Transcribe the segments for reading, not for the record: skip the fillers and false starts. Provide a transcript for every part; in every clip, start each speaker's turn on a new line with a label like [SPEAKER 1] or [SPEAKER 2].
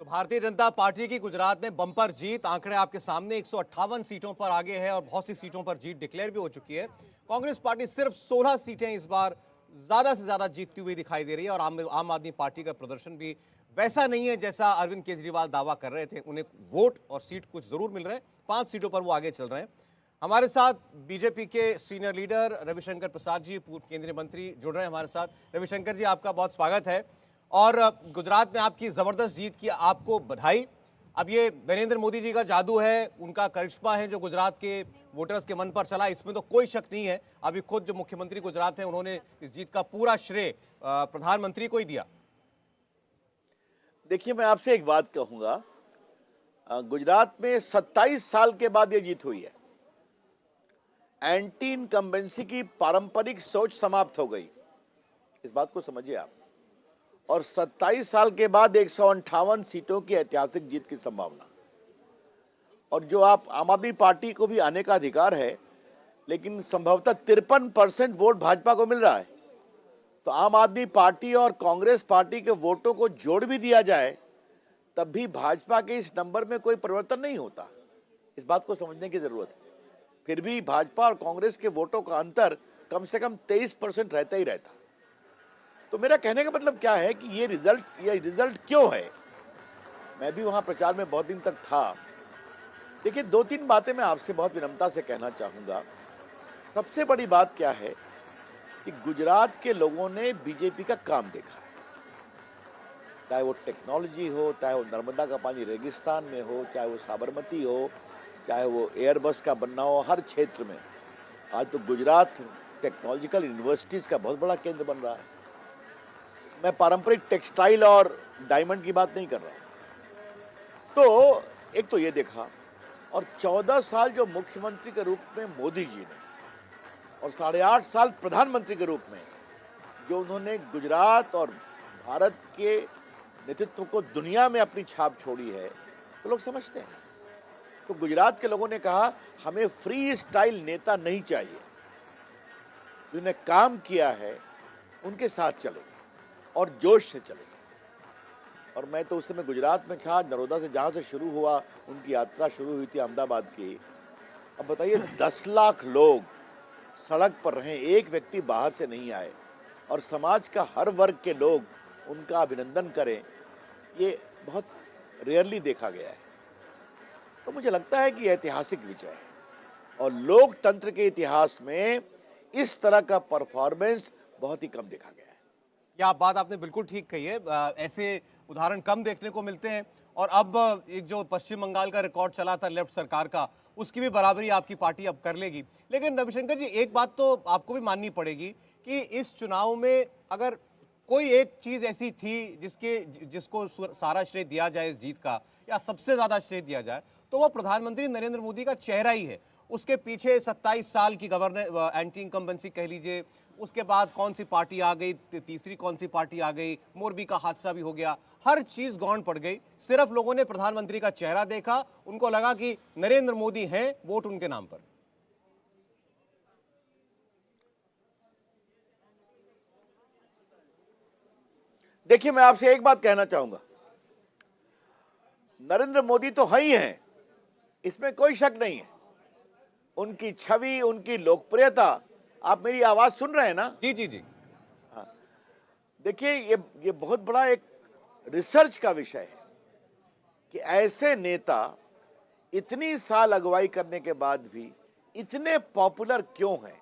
[SPEAKER 1] तो भारतीय जनता पार्टी की गुजरात में बम्पर जीत, आंकड़े आपके सामने 158 सीटों पर आगे है और बहुत सी सीटों पर जीत डिक्लेयर भी हो चुकी है। कांग्रेस पार्टी सिर्फ 16 सीटें इस बार ज्यादा से ज्यादा जीतती हुई दिखाई दे रही है और आम आदमी पार्टी का प्रदर्शन भी वैसा नहीं है जैसा अरविंद केजरीवाल दावा कर रहे थे। उन्हें वोट और सीट कुछ जरूर मिल रहे हैं, 5 सीटों पर वो आगे चल रहे हैं। हमारे साथ बीजेपी के सीनियर लीडर रविशंकर प्रसाद जी, पूर्व केंद्रीय मंत्री, जुड़ रहे हैं हमारे साथ। रविशंकर जी, आपका बहुत स्वागत है। और गुजरात में आपकी जबरदस्त जीत की आपको बधाई। अब ये नरेंद्र मोदी जी का जादू है, उनका करिश्मा है जो गुजरात के वोटर्स के मन पर चला, इसमें तो कोई शक नहीं है। अभी खुद जो मुख्यमंत्री गुजरात हैं, उन्होंने इस जीत का पूरा श्रेय प्रधानमंत्री को ही दिया।
[SPEAKER 2] देखिए, मैं आपसे एक बात कहूंगा, गुजरात में 27 साल के बाद ये जीत हुई है। एंटी इनकम्बेंसी की पारंपरिक सोच समाप्त हो गई, इस बात को समझिए आप। और 27 साल के बाद 158 सीटों की ऐतिहासिक जीत की संभावना। और जो आप आम आदमी पार्टी को भी आने का अधिकार है, लेकिन संभवतः 53% वोट भाजपा को मिल रहा है। तो आम आदमी पार्टी और कांग्रेस पार्टी के वोटों को जोड़ भी दिया जाए, तब भी भाजपा के इस नंबर में कोई परिवर्तन नहीं होता। इस बात को समझने की जरूरत है। फिर भी भाजपा और कांग्रेस के वोटों का अंतर कम से कम 23% रहता ही रहता। तो मेरा कहने का मतलब क्या है कि ये रिजल्ट क्यों है। मैं भी वहां प्रचार में बहुत दिन तक था। देखिए, 2-3 बातें मैं आपसे बहुत विनम्रता से कहना चाहूंगा। सबसे बड़ी बात क्या है कि गुजरात के लोगों ने बीजेपी का काम देखा है। चाहे वो टेक्नोलॉजी हो, चाहे वो नर्मदा का पानी रेगिस्तान में हो, चाहे वो साबरमती हो, चाहे वो एयरबस का बनना हो, हर क्षेत्र में आज तो गुजरात टेक्नोलॉजिकल यूनिवर्सिटीज का बहुत बड़ा केंद्र बन रहा है। मैं पारंपरिक टेक्सटाइल और डायमंड की बात नहीं कर रहा। तो एक तो ये देखा, और 14 साल जो मुख्यमंत्री के रूप में मोदी जी ने और 8.5 साल प्रधानमंत्री के रूप में जो उन्होंने गुजरात और भारत के नेतृत्व को दुनिया में अपनी छाप छोड़ी है, तो लोग समझते हैं। तो गुजरात के लोगों ने कहा, हमें फ्री स्टाइल नेता नहीं चाहिए, जिन्होंने काम किया है उनके साथ चलेंगे और जोश से चलेंगे। और मैं तो उस समय गुजरात में था, नरोदा से जहां से शुरू हुआ उनकी यात्रा शुरू हुई थी अहमदाबाद की। अब बताइए, 10 लाख लोग सड़क पर रहे, एक व्यक्ति बाहर से नहीं आए, और समाज का हर वर्ग के लोग उनका अभिनंदन करें, ये बहुत रेयरली देखा गया है। तो मुझे लगता है कि ऐतिहासिक विजय है, और लोकतंत्र के इतिहास में इस तरह का परफॉर्मेंस बहुत ही कम देखा गया है।
[SPEAKER 1] यह बात आपने बिल्कुल ठीक कही है। ऐसे उदाहरण कम देखने को मिलते हैं। और अब एक जो पश्चिम बंगाल का रिकॉर्ड चला था लेफ्ट सरकार का, उसकी भी बराबरी आपकी पार्टी अब कर लेगी। लेकिन रविशंकर जी, एक बात तो आपको भी माननी पड़ेगी कि इस चुनाव में अगर कोई एक चीज ऐसी थी जिसको सारा श्रेय दिया जाए इस जीत का, या सबसे ज्यादा श्रेय दिया जाए, तो वो प्रधानमंत्री नरेंद्र मोदी का चेहरा ही है। उसके पीछे 27 साल की गवर्नर एंटी इनकम्बेंसी कह लीजिए, उसके बाद कौन सी पार्टी आ गई, तीसरी कौन सी पार्टी आ गई, मोरबी का हादसा भी हो गया, हर चीज गौण पड़ गई। सिर्फ लोगों ने प्रधानमंत्री का चेहरा देखा, उनको लगा कि नरेंद्र मोदी हैं, वोट उनके नाम पर।
[SPEAKER 2] देखिए, मैं आपसे एक बात कहना चाहूंगा, नरेंद्र मोदी तो है ही हैं, इसमें कोई शक नहीं है। उनकी छवि, उनकी लोकप्रियता, आप मेरी आवाज सुन रहे हैं ना?
[SPEAKER 1] जी जी जी।
[SPEAKER 2] हाँ। देखिए, ये बहुत बड़ा एक रिसर्च का विषय है कि ऐसे नेता इतनी साल अगुवाई करने के बाद भी इतने पॉपुलर क्यों हैं।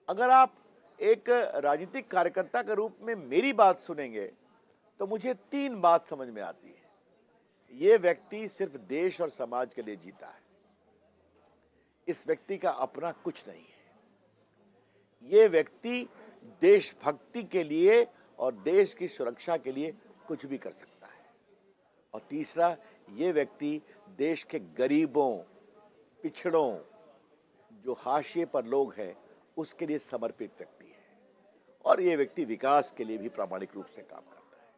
[SPEAKER 2] अगर आप एक राजनीतिक कार्यकर्ता के रूप में मेरी बात सुनेंगे, तो मुझे 3 बात समझ में आती है। ये व्यक्ति सिर्फ देश और समाज के लिए जीता है, इस व्यक्ति का अपना कुछ नहीं है। ये व्यक्ति देशभक्ति के लिए और देश की सुरक्षा के लिए कुछ भी कर सकता है। और तीसरा, ये व्यक्ति देश के गरीबों, पिछड़ों, जो हाशिए पर लोग हैं, उसके लिए समर्पित व्यक्ति है। और ये व्यक्ति विकास के लिए भी प्रामाणिक रूप से काम करता है।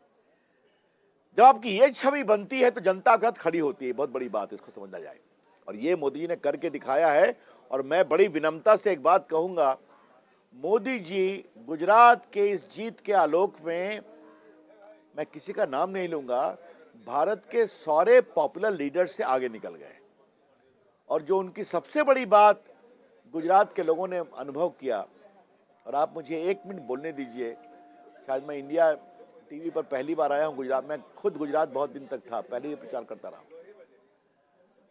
[SPEAKER 2] जब आपकी ये छवि बनती है, तो जनता आपके साथ खड़ी होती है। बहुत बड़ी बात है, इसको समझना जाए। और ये मोदी जी ने करके दिखाया है। और मैं बड़ी विनम्रता से एक बात कहूंगा, मोदी जी गुजरात के इस जीत के आलोक में, मैं किसी का नाम नहीं लूंगा, भारत के सारे पॉपुलर लीडर से आगे निकल गए। और जो उनकी सबसे बड़ी बात गुजरात के लोगों ने अनुभव किया, और आप मुझे 1 मिनट बोलने दीजिए, शायद मैं इंडिया टीवी पर पहली बार आया हूं गुजरात में, खुद गुजरात बहुत दिन तक था, पहले ही प्रचार करता रहा।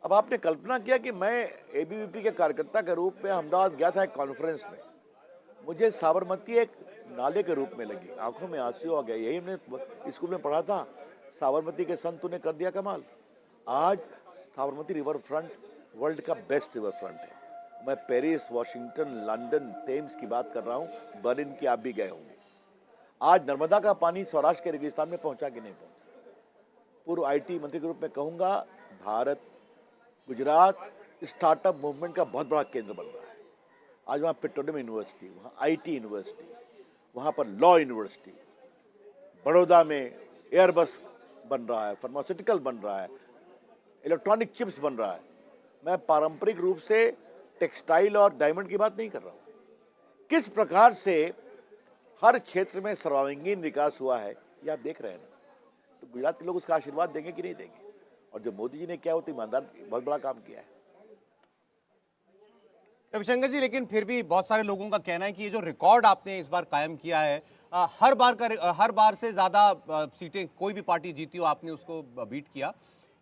[SPEAKER 2] अब आपने कल्पना किया कि मैं एबीवीपी के कार्यकर्ता के रूप में अहमदाबाद गया था एक कॉन्फ्रेंस में, मुझे साबरमती एक नाले के रूप में लगी, आंखों में आंसू आ गए। यही हमने स्कूल में पढ़ा था, साबरमती के संत ने कर दिया कमाल। आज साबरमती रिवर फ्रंट वर्ल्ड का बेस्ट रिवर फ्रंट है। मैं पेरिस, वॉशिंगटन, लंदन, थेम्स की बात कर रहा हूँ, बर्लिन की आप भी गए होंगे। आज नर्मदा का पानी सौराष्ट्र के रेगिस्तान में पहुंचा कि नहीं पहुंचा। पूर्व आईटी मंत्री के रूप में कहूंगा, भारत, गुजरात स्टार्टअप मूवमेंट का बहुत बड़ा केंद्र बन रहा है। आज वहाँ पेट्रोलियम यूनिवर्सिटी, वहाँ आईटी यूनिवर्सिटी, वहाँ पर लॉ यूनिवर्सिटी, बड़ौदा में एयरबस बन रहा है, फार्मास्यूटिकल बन रहा है, इलेक्ट्रॉनिक चिप्स बन रहा है। मैं पारंपरिक रूप से टेक्सटाइल और डायमंड की बात नहीं कर रहा हूँ। किस प्रकार से हर क्षेत्र में सर्वांगीण विकास हुआ है, ये आप देख रहे हैं ना। तो गुजरात के लोग उसका आशीर्वाद देंगे कि नहीं देंगे। और जो मोदी जी ने किया, वो तो ईमानदार बहुत बड़ा काम किया है।
[SPEAKER 1] रविशंकर जी, लेकिन फिर भी बहुत सारे लोगों का कहना है कि ये जो रिकॉर्ड आपने इस बार कायम किया है, हर बार से ज्यादा सीटें कोई भी पार्टी जीती हो आपने उसको बीट किया।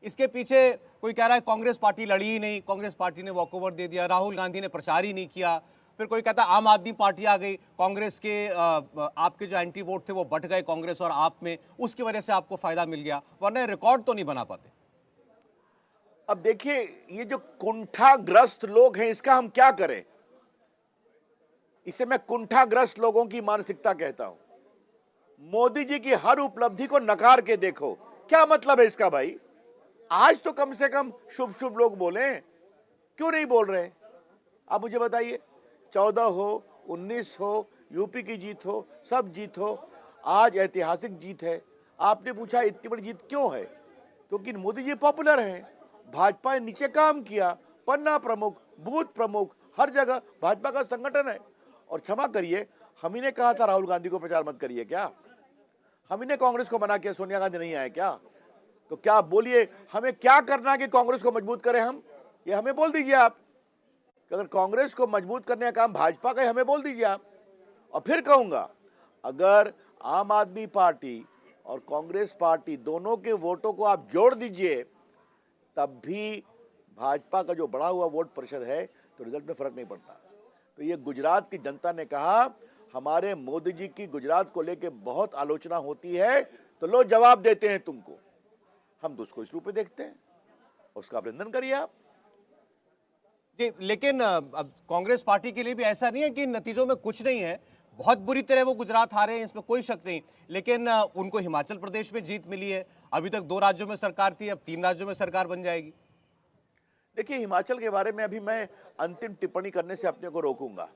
[SPEAKER 1] इसके पीछे कोई कह रहा है कांग्रेस पार्टी लड़ी ही नहीं, कांग्रेस पार्टी ने वॉकओवर दे दिया, राहुल गांधी ने प्रचार ही नहीं किया। फिर कोई कहता है आम आदमी पार्टी आ गई, कांग्रेस के आपके जो एंटी वोट थे वो बट गए कांग्रेस और आप में, उसकी वजह से आपको फायदा मिल गया, वरना रिकॉर्ड तो नहीं बना पाते।
[SPEAKER 2] अब देखिए, ये जो कुंठाग्रस्त लोग हैं, इसका हम क्या करें। इसे मैं कुंठाग्रस्त लोगों की मानसिकता कहता हूं। मोदी जी की हर उपलब्धि को नकार के देखो, क्या मतलब है इसका भाई। आज तो कम से कम शुभ शुभ लोग बोले, क्यों नहीं बोल रहे। आप मुझे बताइए, 14 हो, 19 हो, यूपी की जीत हो, सब जीत हो, आज ऐतिहासिक जीत है। आपने पूछा इतनी बड़ी जीत क्यों है, क्योंकि मोदी जी पॉपुलर हैं। भाजपा ने नीचे काम किया, पन्ना प्रमुख, बूथ प्रमुख, हर जगह भाजपा का संगठन है। और क्षमा करिए, हम ही ने कहा था राहुल गांधी को प्रचार मत करिए क्या। हम ही ने कांग्रेस को मना किया, सोनिया गांधी नहीं आए क्या। तो क्या आप बोलिए, हमें क्या करना है कि कांग्रेस को मजबूत करें हम, ये हमें बोल दीजिए आप। अगर कांग्रेस को मजबूत करने का काम भाजपा का है, हमें बोल दीजिए आप। और फिर कहूंगा, अगर आम आदमी पार्टी और कांग्रेस पार्टी दोनों के वोटों को आप जोड़ दीजिए, तब भी भाजपा का जो बढ़ा हुआ वोट प्रतिशत है, तो रिजल्ट में फर्क नहीं पड़ता। तो ये गुजरात की जनता ने कहा, हमारे मोदी जी की गुजरात को लेकर बहुत आलोचना होती है, तो लो जवाब देते हैं तुमको। हम तो उसको इस रूप में देखते हैं, उसका अभिनंदन करिए आप।
[SPEAKER 1] जी, लेकिन अब कांग्रेस पार्टी के लिए भी ऐसा नहीं है कि नतीजों में कुछ नहीं है, बहुत बुरी तरह वो गुजरात हारे हैं, इसमें कोई शक नहीं। लेकिन उनको हिमाचल प्रदेश में जीत मिली है, अभी तक 2 राज्यों में सरकार थी, अब 3 राज्यों में सरकार बन जाएगी।
[SPEAKER 2] देखिए, हिमाचल के बारे में अभी मैं अंतिम टिप्पणी करने से अपने को रोकूंगा।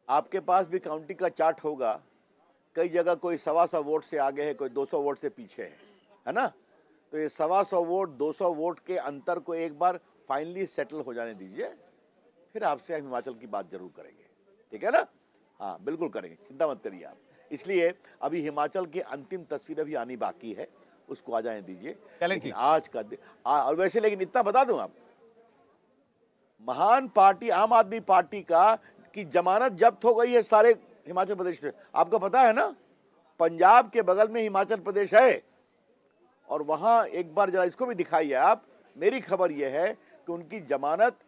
[SPEAKER 2] आपके पास भी काउंटिंग का चार्ट होगा, कई जगह कोई 125 वोट से आगे है, कोई 200 वोट से पीछे है ना। तो ये 125 वोट, 200 वोट के अंतर को एक बार फाइनली सेटल हो जाने दीजिए, फिर आपसे हम हिमाचल की बात जरूर करेंगे, ठीक है ना। हाँ, बिल्कुल करेंगे, चिंता मत करिए आप। इसलिए अभी हिमाचल की अंतिम तस्वीर अभी आनी बाकी है, उसको आ जाने दीजिए। लेकिन आज का और वैसे, लेकिन इतना बता दूं, आप महान पार्टी आम आदमी पार्टी का की जमानत जब्त हो गई है सारे हिमाचल प्रदेश में। आपको पता है ना, पंजाब के बगल में हिमाचल प्रदेश है, और वहां एक बार जरा इसको भी दिखाइए आप। मेरी खबर यह है कि उनकी जमानत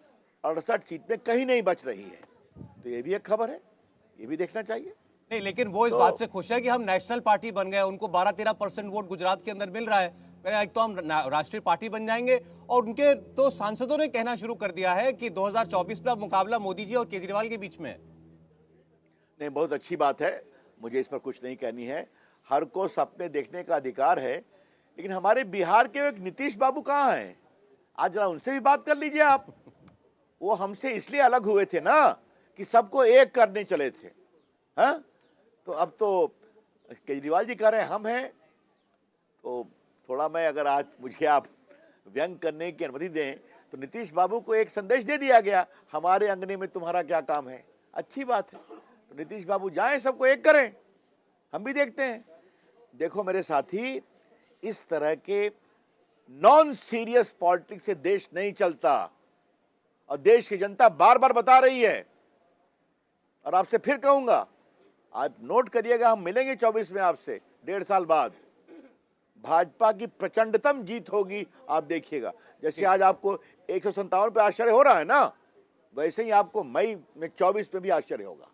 [SPEAKER 2] 68 सीट में कहीं नहीं बच रही है, तो ये भी एक खबर है, ये भी देखना चाहिए।
[SPEAKER 1] नहीं, लेकिन वो इस बात से खुश है कि हम नेशनल पार्टी बन गए, उनको 12-13% वोट गुजरात के अंदर मिल रहा है। एक तो हम राष्ट्रीय पार्टी बन जाएंगे, और उनके तो सांसदों ने कहना शुरू कर दिया है कि 2024 में अब मुकाबला मोदी जी और केजरीवाल के बीच में है।
[SPEAKER 2] नहीं, बहुत अच्छी बात है, मुझे इस पर कुछ नहीं कहनी है। हर को सपने देखने का अधिकार है, लेकिन हमारे बिहार के एक नीतीश बाबू कहाँ हैं? आज जरा उनसे भी बात कर लीजिए आप। वो हमसे इसलिए अलग हुए थे ना कि सबको एक करने चले थे। हाँ, तो अब तो केजरीवाल जी कह रहे हैं हम हैं, तो थोड़ा मैं, अगर आज मुझे आप व्यंग करने की अनुमति दें, तो नीतीश बाबू को एक संदेश दे दिया गया, हमारे अंगने में तुम्हारा क्या काम है। अच्छी बात है, तो नीतीश बाबू जाएं, सबको एक करें, हम भी देखते हैं। देखो मेरे साथी, इस तरह के नॉन सीरियस पॉलिटिक्स से देश नहीं चलता और देश की जनता बार बार बता रही है। और आपसे फिर कहूंगा, आप नोट करिएगा, हम मिलेंगे 24 में आपसे 1.5 साल बाद, भाजपा की प्रचंडतम जीत होगी, आप देखिएगा। जैसे आज आपको 157 पे आश्चर्य हो रहा है ना, वैसे ही आपको मई में 24 में भी आश्चर्य होगा।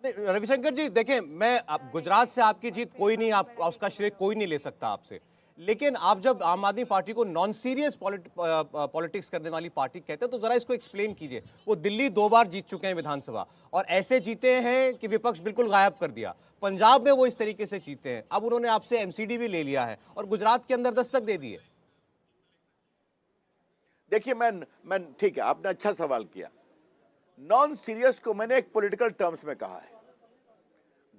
[SPEAKER 1] नहीं, रविशंकर जी देखें, मैं गुजरात से आपकी जीत कोई नहीं, आप उसका श्रेय कोई नहीं ले सकता आपसे, लेकिन आप जब आम आदमी पार्टी को नॉन सीरियस पॉलिटिक्स करने वाली पार्टी कहते हैं तो जरा इसको एक्सप्लेन कीजिए। वो दिल्ली 2 बार जीत चुके हैं विधानसभा, और ऐसे जीते हैं कि विपक्ष बिल्कुल गायब कर दिया। पंजाब में वो इस तरीके से जीते हैं, अब उन्होंने आपसे एमसीडी भी ले लिया है और गुजरात के अंदर दस्तक दे दी है।
[SPEAKER 2] देखिए, मैं ठीक है, आपने अच्छा सवाल किया। नॉन सीरियस को मैंने एक पॉलिटिकल टर्म्स में कहा है।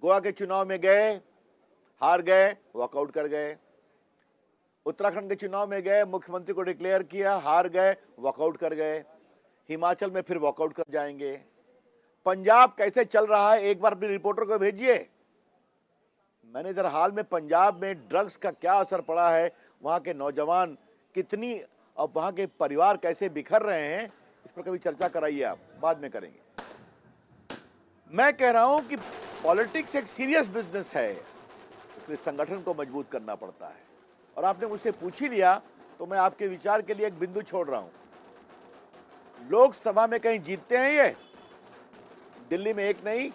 [SPEAKER 2] गोवा के चुनाव में गए, हार गए, वॉकआउट कर गए। उत्तराखंड के चुनाव में गए, मुख्यमंत्री को डिक्लेयर किया, हार गए, वॉकआउट कर गए। हिमाचल में फिर वॉकआउट कर जाएंगे। पंजाब कैसे चल रहा है, एक बार अपने रिपोर्टर को भेजिए। मैंने इधर हाल में पंजाब में ड्रग्स का क्या असर पड़ा है, वहां के नौजवान कितनी और वहां के परिवार कैसे बिखर रहे हैं, इस पर कभी चर्चा कराइए, आप बाद में करेंगे। मैं कह रहा हूं कि पॉलिटिक्स एक सीरियस बिजनेस है, इसलिए संगठन को मजबूत करना पड़ता है। और आपने मुझसे पूछ ही लिया तो मैं आपके विचार के लिए एक बिंदु छोड़ रहा हूं। लोकसभा में कहीं जीतते हैं ये? दिल्ली में एक नहीं,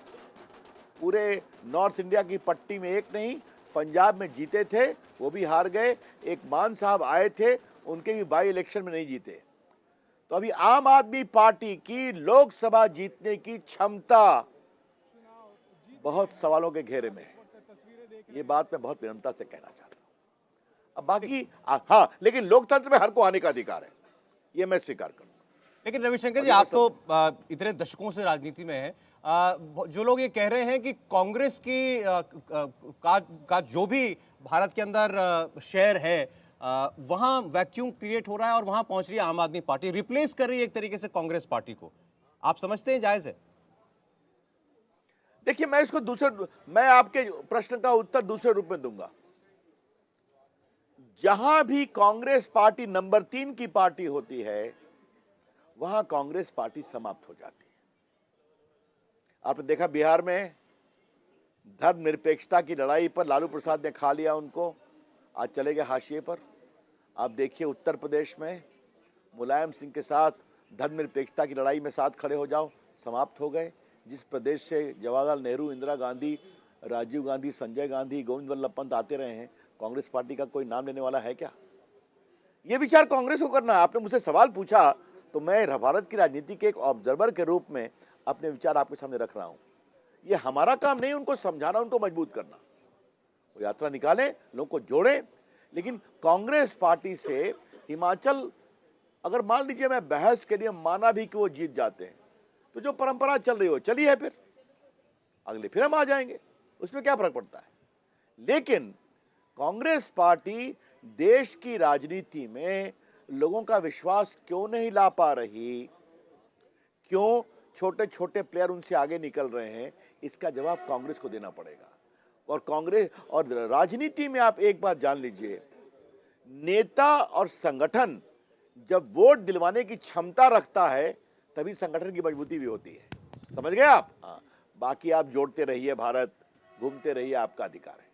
[SPEAKER 2] पूरे नॉर्थ इंडिया की पट्टी में एक नहीं, पंजाब में जीते थे, वो भी हार गए। एक मान साहब आए थे, उनके भी बाई इलेक्शन में नहीं जीते। तो अभी आम आदमी पार्टी की लोकसभा जीतने की क्षमता बहुत सवालों के घेरे में है। ये बात मैं बहुत विनम्रता से कहना चाहता हूं। अब बाकी हाँ, लेकिन लोकतंत्र में हर को आने का अधिकार है, ये मैं स्वीकार करूंगा।
[SPEAKER 1] लेकिन रविशंकर जी, आप तो इतने दशकों से राजनीति में हैं, जो लोग ये कह रहे हैं कि कांग्रेस की का जो भी भारत के अंदर शेयर है, वहां वैक्यूम क्रिएट हो रहा है और वहां पहुंच रही है आम आदमी पार्टी, रिप्लेस कर रही है एक तरीके से कांग्रेस पार्टी को। आप समझते हैं जायज है?
[SPEAKER 2] देखिए, मैं आपके प्रश्न का उत्तर दूसरे रूप में दूंगा। जहां भी कांग्रेस पार्टी नंबर 3 की पार्टी होती है, वहां कांग्रेस पार्टी समाप्त हो जाती है। आपने देखा बिहार में धर्मनिरपेक्षता की लड़ाई पर लालू प्रसाद ने खा लिया उनको, आज चले गए हाशिए पर। आप देखिए उत्तर प्रदेश में मुलायम सिंह के साथ धर्मनिरपेक्षता की लड़ाई में साथ खड़े हो जाओ, समाप्त हो गए। जिस प्रदेश से जवाहरलाल नेहरू, इंदिरा गांधी, राजीव गांधी, संजय गांधी, गोविंद वल्लभ पंत आते रहे हैं, कांग्रेस पार्टी का कोई नाम लेने वाला है क्या? ये विचार कांग्रेस को करना है। आपने मुझसे सवाल पूछा तो मैं भारत की राजनीति के एक ऑब्जर्वर के रूप में अपने विचार आपके सामने रख रहा हूं। ये हमारा काम नहीं उनको समझाना, उनको मजबूत करना। वो यात्रा निकालें, लोगों को जोड़ें। लेकिन कांग्रेस पार्टी से हिमाचल, अगर मान लीजिए मैं बहस के लिए माना भी कि वो जीत जाते हैं, तो जो परंपरा चल रही हो चली है, फिर अगले फिर हम आ जाएंगे, उसमें क्या फर्क पड़ता है। लेकिन कांग्रेस पार्टी देश की राजनीति में लोगों का विश्वास क्यों नहीं ला पा रही, क्यों छोटे छोटे प्लेयर उनसे आगे निकल रहे हैं, इसका जवाब कांग्रेस को देना पड़ेगा। और कांग्रेस और राजनीति में आप एक बात जान लीजिए, नेता और संगठन जब वोट दिलवाने की क्षमता रखता है, तभी संगठन की मजबूती भी होती है। समझ गए आप? हाँ, बाकी आप जोड़ते रहिए, भारत घूमते रहिए, आपका अधिकार है।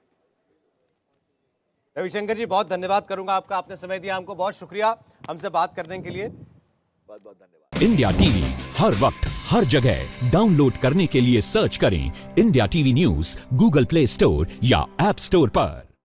[SPEAKER 1] रविशंकर जी, बहुत धन्यवाद करूंगा आपका, आपने समय दिया हमको, बहुत शुक्रिया हमसे बात करने के लिए।
[SPEAKER 2] बहुत बहुत धन्यवाद।
[SPEAKER 3] इंडिया टीवी हर वक्त हर जगह डाउनलोड करने के लिए सर्च करें India TV news Google play store या ऐप स्टोर पर।